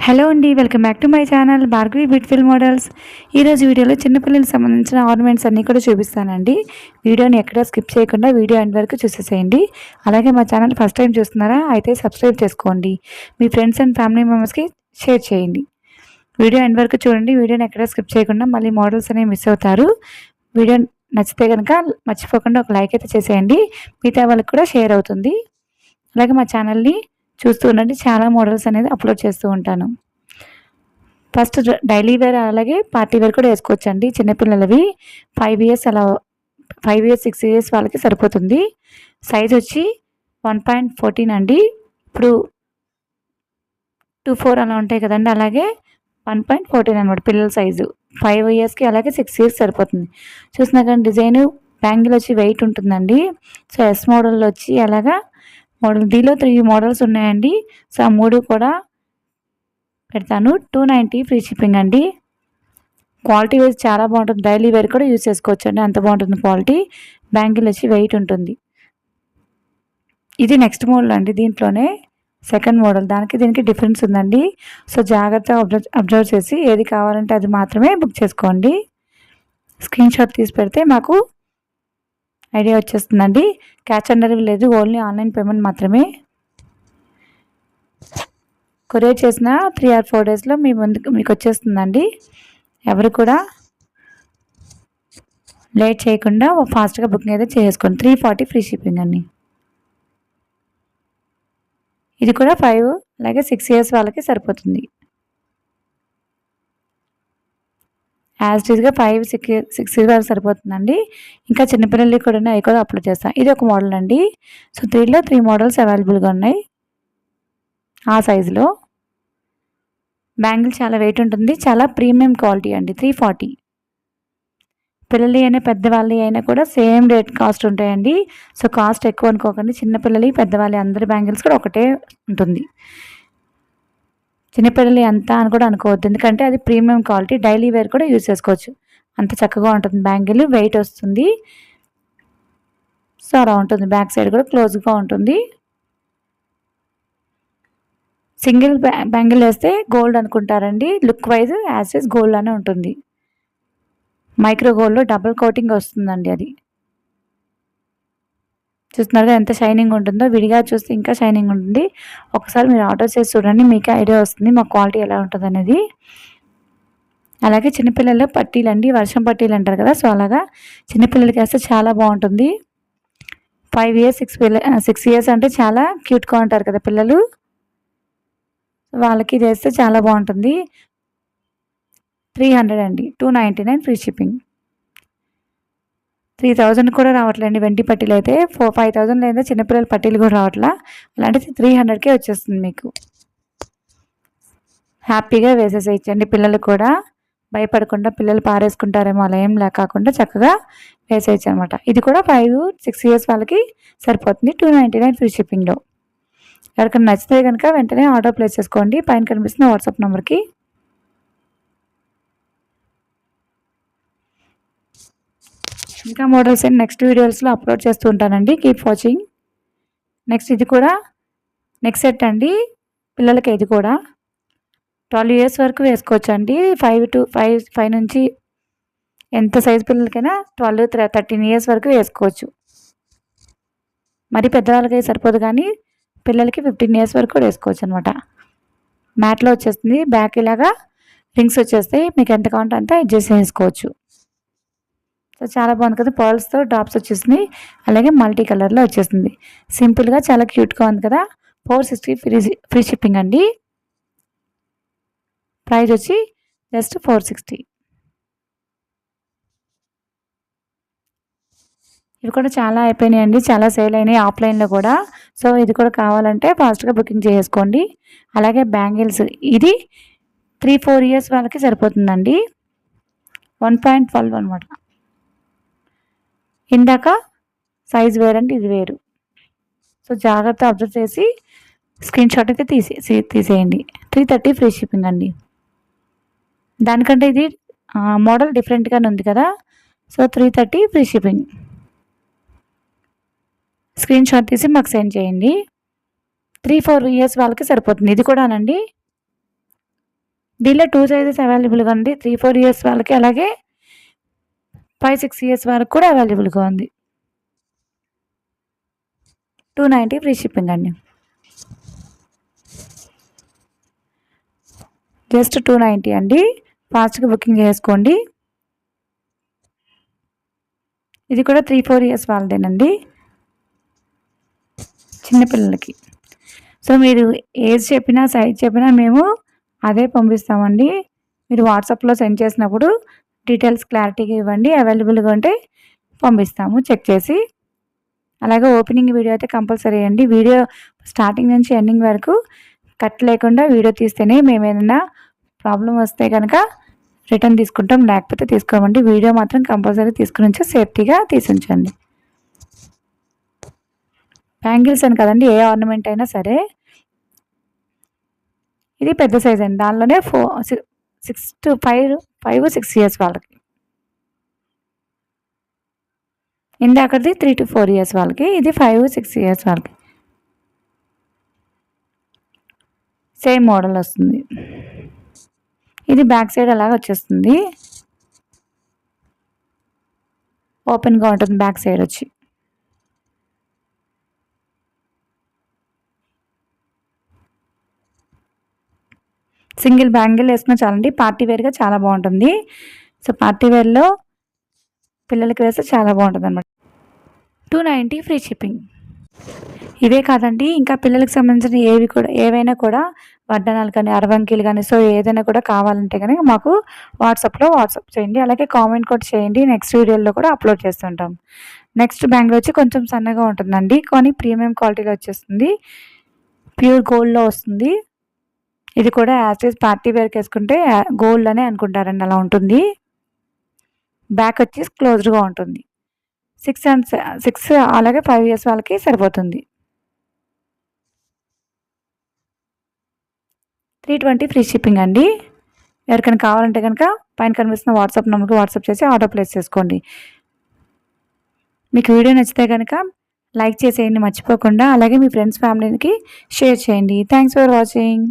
Hello అండి, welcome back to my channel Bhargavi beautiful models. ఈరోజు వీడియోలో చిన్నపిల్లలకు సంబంధించిన ఆర్నమెంట్స్ అన్నీ కూడా చూపిస్తానండి. వీడియోని ఎక్కడ స్కిప్ చేయకుండా వీడియో ఎండ్ వరకు చూసేసేయండి. అలాగే మా ఛానల్ ఫస్ట్ టైం చూస్తున్నారా అయితే సబ్స్క్రైబ్ చేసుకోండి. మీ ఫ్రెండ్స్ అండ్ ఫ్యామిలీ మెంబర్స్కి షేర్ చేయండి. వీడియో ఎండ్ వరకు చూడండి. వీడియోని ఎక్కడ స్కిప్ చేయకుండా మళ్ళీ మోడల్స్ అనేవి మిస్ అవుతారు. వీడియో నచ్చితే కనుక మర్చిపోకుండా ఒక లైక్ అయితే చేసేయండి. మిగతా వాళ్ళకి కూడా షేర్ అవుతుంది. అలాగే మా ఛానల్ని చూస్తూ ఉండండి, చాలా మోడల్స్ అనేది అప్లోడ్ చేస్తూ ఉంటాను. ఫస్ట్ డైలీ వేర్ అలాగే పార్టీ వేర్ కూడా వేసుకోవచ్చండి. చిన్నపిల్లలవి 5 ఇయర్స్ అలా 5 ఇయర్స్ 6 ఇయర్స్ వాళ్ళకి సరిపోతుంది. సైజ్ వచ్చి 1.14 అండి. ఇప్పుడు 2-4 అలా ఉంటాయి కదండి, అలాగే 1.14 అనమాట పిల్లల సైజు. 5 ఇయర్స్కి అలాగే 6 ఇయర్స్ సరిపోతుంది. చూసినా కానీ డిజైన్ బ్యాంగిల్ వచ్చి వెయిట్ ఉంటుందండి. సో ఎస్ మోడల్ వచ్చి అలాగా మోడల్ దీనిలో 3 మోడల్స్ ఉన్నాయండి. సో ఆ 3 కూడా పెడతాను. 290 ఫ్రీ షిప్పింగ్ అండి. క్వాలిటీ వైజ్ చాలా బాగుంటుంది. డైలీ వేర్ కూడా యూజ్ చేసుకోవచ్చు అండి, అంత బాగుంటుంది క్వాలిటీ. బ్యాంగిల్ వచ్చి వెయిట్ ఉంటుంది. ఇది నెక్స్ట్ మోడల్ అండి. దీంట్లోనే సెకండ్ మోడల్. దానికి దీనికి డిఫరెన్స్ ఉందండి. సో జాగ్రత్తగా అబ్జర్వ్ చేసి ఏది కావాలంటే అది మాత్రమే బుక్ చేసుకోండి. స్క్రీన్ షాట్ తీసి పెడితే మాకు ఐడియా వచ్చేస్తుందండి. క్యాష్ ఆన్ డెలివరీ లేదు, ఓన్లీ ఆన్లైన్ పేమెంట్ మాత్రమే. కొరియర్ చేసిన 3 or 4 డేస్లో మీ ముందుకు మీకు వచ్చేస్తుందండి. ఎవరు కూడా లేట్ చేయకుండా ఫాస్ట్గా బుకింగ్ అయితే చేసుకోండి. 340 ఫ్రీ షిప్పింగ్ అండి. ఇది కూడా 5 అలాగే 6 ఇయర్స్ వాళ్ళకి సరిపోతుంది. యాజ్ టీజ్గా 5-6 ఇయర్స్ వరకు సరిపోతుందండి. ఇంకా చిన్నపిల్లలకి కూడా అవి కూడా అప్లోడ్ చేస్తాను. ఇది ఒక మోడల్ అండి. సో 3లో 3 మోడల్స్ అవైలబుల్గా ఉన్నాయి ఆ సైజులో. బ్యాంగిల్ చాలా వెయిట్ ఉంటుంది, చాలా ప్రీమియం క్వాలిటీ అండి. 340. పిల్లలు అయినా పెద్దవాళ్ళు అయినా కూడా సేమ్ రేట్ కాస్ట్ ఉంటాయండి. సో కాస్ట్ ఎక్కువ అనుకోకండి. చిన్నపిల్లలు పెద్దవాళ్ళు అందరి బ్యాంగిల్స్ కూడా ఒకటే ఉంటుంది. చిన్నపిల్లలు ఎంత అని కూడా అనుకోవద్దు, ఎందుకంటే అది ప్రీమియం క్వాలిటీ. డైలీ వేర్ కూడా యూజ్ చేసుకోవచ్చు, అంత చక్కగా ఉంటుంది. బ్యాంగిల్ వెయిట్ వస్తుంది. సో అలా ఉంటుంది. బ్యాక్ సైడ్ కూడా క్లోజ్గా ఉంటుంది. సింగిల్ బ్యాంగిల్ వేస్తే గోల్డ్ అనుకుంటారండి. Look wise as is gold అనే ఉంటుంది. మైక్రో గోల్డ్లో డబుల్ కోటింగ్ వస్తుందండి. అది చూస్తున్నారుగా ఎంత షైనింగ్ ఉంటుందో. విడిగా చూస్తే ఇంకా షైనింగ్ ఉంటుంది. ఒకసారి మీరు ఆర్డర్ చేసి చూడండి, మీకు ఐడియా వస్తుంది మా క్వాలిటీ ఎలా ఉంటుంది అనేది. అలాగే చిన్నపిల్లల పట్టీలు అండి, వర్షం పట్టీలు అంటారు కదా, సో అలాగా చిన్నపిల్లలకి వేస్తే చాలా బాగుంటుంది. 5 ఇయర్స్ 6 ఇయర్స్ అంటే చాలా క్యూట్గా ఉంటారు కదా పిల్లలు, వాళ్ళకి ఇది వేస్తే చాలా బాగుంటుంది. 300 అండి. 299 ఫ్రీ షిప్పింగ్. 3000 కూడా రావట్లేండి వెండి పట్టీలు అయితే. 5,000 లేదా చిన్నపిల్లల పట్టీలు కూడా రావట్లా. అలాంటి 300కే వచ్చేస్తుంది మీకు. హ్యాపీగా వేసేసేయచ్చండి. పిల్లలు కూడా భయపడకుండా, పిల్లలు పారేసుకుంటారేమో అలా ఏం కాకుండా చక్కగా వేసేయచ్చు అనమాట. ఇది కూడా 5-6 ఇయర్స్ వాళ్ళకి సరిపోతుంది. 299 ఫ్రీ షిప్పింగ్లో. ఎవరికైనా నచ్చితే కనుక వెంటనే ఆర్డర్ ప్లేస్ చేసుకోండి పైన కనిపిస్తున్న వాట్సాప్ నెంబర్కి. ఇంకా మోడల్స్ నెక్స్ట్ వీడియోస్లో అప్లోడ్ చేస్తూ ఉంటానండి. Keep watching. నెక్స్ట్ ఇది కూడా నెక్స్ట్ సెట్ అండి. పిల్లలకి ఇది కూడా 12 ఇయర్స్ వరకు వేసుకోవచ్చు అండి. 5 నుంచి ఎంత సైజు పిల్లలకైనా 12-13 ఇయర్స్ వరకు వేసుకోవచ్చు. మరి పెద్దవాళ్ళకి సరిపోదు, కానీ పిల్లలకి 15 ఇయర్స్ వరకు కూడా వేసుకోవచ్చు అనమాట. మ్యాట్లో వచ్చేస్తుంది. బ్యాక్ ఇలాగా రింగ్స్ వచ్చేస్తాయి. మీకు ఎంత కావాలంటే అంత అడ్జస్ట్ చేసుకోవచ్చు. సో చాలా బాగుంది కదా. పర్ల్స్తో డ్రాప్స్ వచ్చేసింది, అలాగే మల్టీ కలర్లో వచ్చేసింది. సింపుల్గా చాలా క్యూట్గా ఉంది కదా. 460 ఫ్రీ షిప్పింగ్ అండి. ప్రైస్ వచ్చి జస్ట్ 460. ఇవి కూడా చాలా అయిపోయినాయండి, చాలా సేల్ అయినాయి ఆఫ్లైన్లో కూడా. సో ఇది కూడా కావాలంటే ఫాస్ట్గా బుకింగ్ చేసుకోండి. అలాగే బ్యాంగిల్స్ ఇది 3-4 ఇయర్స్ వాళ్ళకి సరిపోతుందండి. 1.12 అనమాట. ఇందాక సైజ్ వేరండి, ఇది వేరు. సో జాగ్రత్త అబ్జర్వ్ చేసి స్క్రీన్ షాట్ అయితే తీసేయండి. 330 ఫ్రీ షిప్పింగ్ అండి. దానికంటే ఇది మోడల్ డిఫరెంట్గానే ఉంది కదా. So 330 free shipping. Screen shot తీసి మాకు సెండ్ చేయండి. 3-4 ఇయర్స్ వాళ్ళకి సరిపోతుంది. ఇది కూడానండి దీనిలో 2 సైజెస్ అవైలబుల్గా ఉంది. 3-4 ఇయర్స్ వాళ్ళకి, అలాగే 5-6 ఇయర్స్ వరకు కూడా అవైలబుల్గా ఉంది. 290 ఫ్రీ షిప్పింగ్ అండి. జస్ట్ 290 అండి. ఫాస్ట్గా బుకింగ్ చేసుకోండి. ఇది కూడా 3-4 ఇయర్స్ వాళ్ళదేనండి, చిన్నపిల్లలకి. సో మీరు ఏజ్ చెప్పినా సైజ్ చెప్పినా మేము అదే పంపిస్తామండి. మీరు వాట్సాప్లో సెండ్ చేసినప్పుడు డీటెయిల్స్ క్లారిటీగా ఇవ్వండి. అవైలబుల్గా ఉంటే పంపిస్తాము చెక్ చేసి. అలాగే ఓపెనింగ్ వీడియో అయితే కంపల్సరీ అండి. వీడియో స్టార్టింగ్ నుంచి ఎండింగ్ వరకు కట్ లేకుండా వీడియో తీస్తేనే మేము ఏదైనా ప్రాబ్లం వస్తే కనుక రిటర్న్ తీసుకుంటాం, లేకపోతే తీసుకోమండి. వీడియో మాత్రం కంపల్సరీ తీసుకుని ఉంచి సేఫ్టీగా తీసి ఉంచండి. బ్యాంగిల్స్ అని కదండి, ఏ ఆర్నమెంట్ అయినా సరే. ఇది పెద్ద సైజ్ అండి, దానిలోనే 5-6 ఇయర్స్ వాళ్ళకి. ఇందాకది 3-4 ఇయర్స్ వాళ్ళకి, ఇది 5-6 ఇయర్స్ వాళ్ళకి. సేమ్ మోడల్ వస్తుంది. ఇది బ్యాక్ సైడ్ అలాగ వచ్చేస్తుంది, ఓపెన్గా ఉంటుంది బ్యాక్ సైడ్ వచ్చి. సింగిల్ బ్యాంగిల్ వేసుకున్న చాలండి. పార్టీ వేర్గా చాలా బాగుంటుంది. సో పార్టీ వేర్లో పిల్లలకి వేస్తే చాలా బాగుంటుంది అన్నమాట. 290 ఫ్రీ షిప్పింగ్. ఇవే కాదండి, ఇంకా పిల్లలకి సంబంధించిన ఏవైనా కూడా వడ్డానాలు కానీ, అరవంకీలు కానీ, సో ఏదైనా కూడా కావాలంటే కనుక మాకు వాట్సాప్ చేయండి. అలాగే కామెంట్ కూడా చేయండి. నెక్స్ట్ వీడియోలో కూడా అప్లోడ్ చేస్తుంటాం. నెక్స్ట్ బ్యాంగిల్ వచ్చి కొంచెం సన్నగా ఉంటుందండి, కానీ ప్రీమియం క్వాలిటీలో వచ్చేస్తుంది. ప్యూర్ గోల్డ్లో వస్తుంది. ఇది కూడా యాజ్ ఈజ్ పార్టీ వేర్కి వేసుకుంటే గోల్డ్ అనే అనుకుంటారండి, అలా ఉంటుంది. బ్యాక్ వచ్చి క్లోజ్డ్గా ఉంటుంది. 6 అలాగే 5 ఇయర్స్ వాళ్ళకి సరిపోతుంది. 320 ఫ్రీ షిప్పింగ్ అండి. ఎవరికైనా కావాలంటే కనుక పైన కనిపిస్తున్న వాట్సాప్ నెంబర్కి వాట్సాప్ చేసి ఆర్డర్ ప్లేస్ చేసుకోండి. మీకు వీడియో నచ్చితే కనుక లైక్ చేసేయండి మర్చిపోకుండా. అలాగే మీ ఫ్రెండ్స్ ఫ్యామిలీకి షేర్ చేయండి. Thanks for watching.